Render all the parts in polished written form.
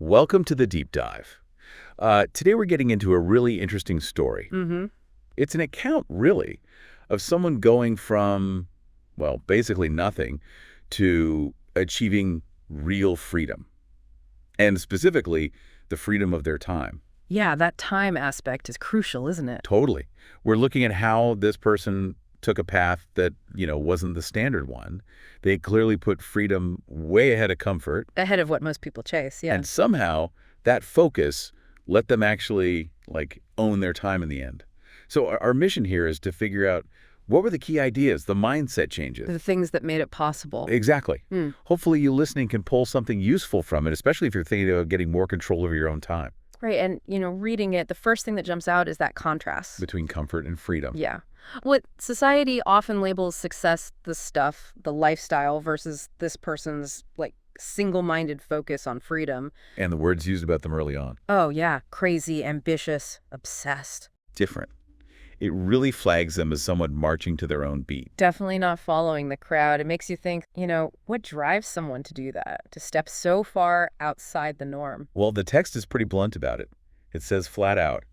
Welcome to the deep dive. Today we're getting into a really interesting story. Mm-hmm. It's an account, really, of someone going from, well, basically nothing to achieving real freedom, and specifically the freedom of their time. Yeah, that time aspect is crucial, isn't it? Totally. We're looking at how this person took a path that, wasn't the standard one. They clearly put freedom way ahead of comfort. Ahead of what most people chase, yeah. And somehow that focus let them actually own their time in the end. So our mission here is to figure out what were the key ideas, the mindset changes. The things that made it possible. Exactly. Mm. Hopefully you listening can pull something useful from it, especially if you're thinking about getting more control over your own time. Right, and, reading it, the first thing that jumps out is that contrast. Between comfort and freedom. Yeah. What society often labels success, the stuff, the lifestyle, versus this person's, single-minded focus on freedom. And the words used about them early on. Oh, yeah. Crazy, ambitious, obsessed. Different. It really flags them as someone marching to their own beat. Definitely not following the crowd. It makes you think, what drives someone to do that, to step so far outside the norm? Well, the text is pretty blunt about it. It says flat out,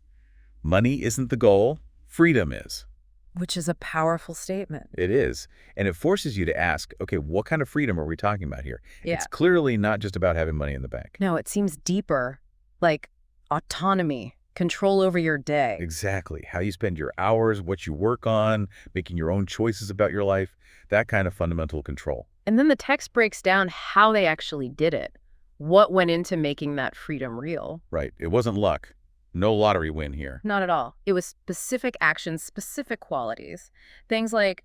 money isn't the goal, freedom is. Which is a powerful statement. It is. And it forces you to ask, okay, what kind of freedom are we talking about here? Yeah. It's clearly not just about having money in the bank. No, it seems deeper, like autonomy, control over your day. Exactly. How you spend your hours, what you work on, making your own choices about your life, that kind of fundamental control. And then the text breaks down how they actually did it. What went into making that freedom real? Right. It wasn't luck. No lottery win here. Not at all. It was specific actions, specific qualities. Things like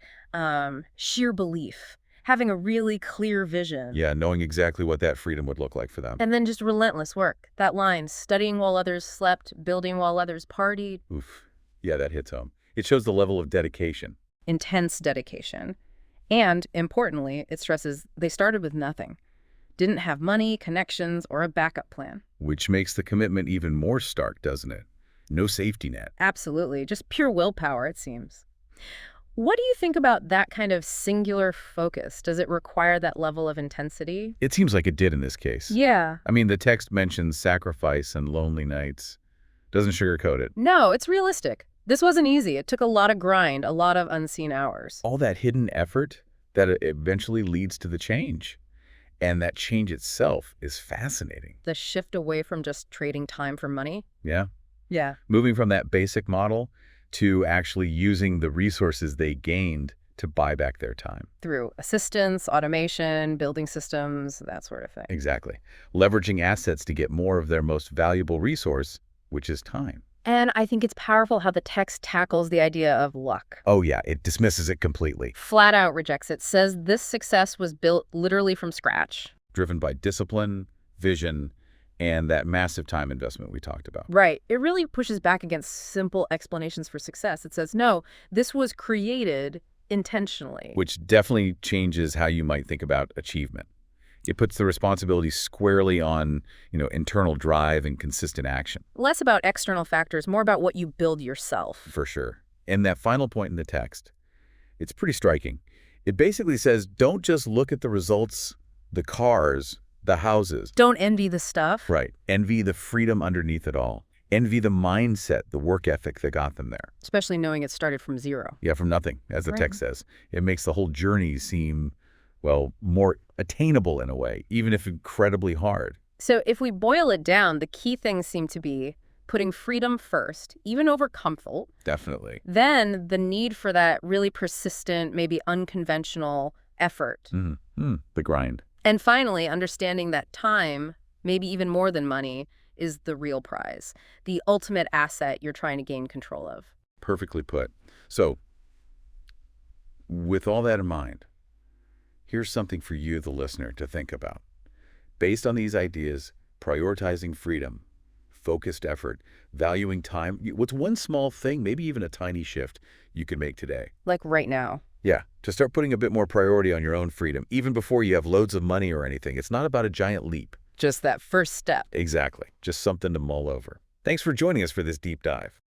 sheer belief, having a really clear vision. Yeah, knowing exactly what that freedom would look like for them. And then just relentless work. That line, studying while others slept, building while others partied. Oof. Yeah, that hits home. It shows the level of dedication. Intense dedication. And, importantly, it stresses they started with nothing. Didn't have money, connections, or a backup plan. Which makes the commitment even more stark, doesn't it? No safety net. Absolutely. Just pure willpower, it seems. What do you think about that kind of singular focus? Does it require that level of intensity? It seems like it did in this case. Yeah. I mean, the text mentions sacrifice and lonely nights. Doesn't sugarcoat it. No, it's realistic. This wasn't easy. It took a lot of grind, a lot of unseen hours. All that hidden effort that eventually leads to the change. And that change itself is fascinating. The shift away from just trading time for money? Yeah. Yeah. Moving from that basic model to actually using the resources they gained to buy back their time. Through assistance, automation, building systems, that sort of thing. Exactly. Leveraging assets to get more of their most valuable resource, which is time. And I think it's powerful how the text tackles the idea of luck. Oh yeah, it dismisses it completely. Flat out rejects it, says this success was built literally from scratch. Driven by discipline, vision, and that massive time investment we talked about. Right. It really pushes back against simple explanations for success. It says, no, this was created intentionally. Which definitely changes how you might think about achievement. It puts the responsibility squarely on, internal drive and consistent action. Less about external factors, more about what you build yourself. For sure. And that final point in the text, it's pretty striking. It basically says, don't just look at the results, the cars, the houses. Don't envy the stuff. Right. Envy the freedom underneath it all. Envy the mindset, the work ethic that got them there. Especially knowing it started from zero. Yeah, from nothing, as the Right. text says. It makes the whole journey seem, more attainable in a way, even if incredibly hard. So if we boil it down, the key things seem to be putting freedom first, even over comfort. Definitely. Then the need for that really persistent, maybe unconventional effort. The grind. And finally, understanding that time, maybe even more than money, is the real prize, the ultimate asset you're trying to gain control of. Perfectly put. So, with all that in mind, here's something for you, the listener, to think about. Based on these ideas, prioritizing freedom, focused effort, valuing time, what's one small thing, maybe even a tiny shift, you can make today? Like right now. Yeah, to start putting a bit more priority on your own freedom, even before you have loads of money or anything. It's not about a giant leap. Just that first step. Exactly. Just something to mull over. Thanks for joining us for this deep dive.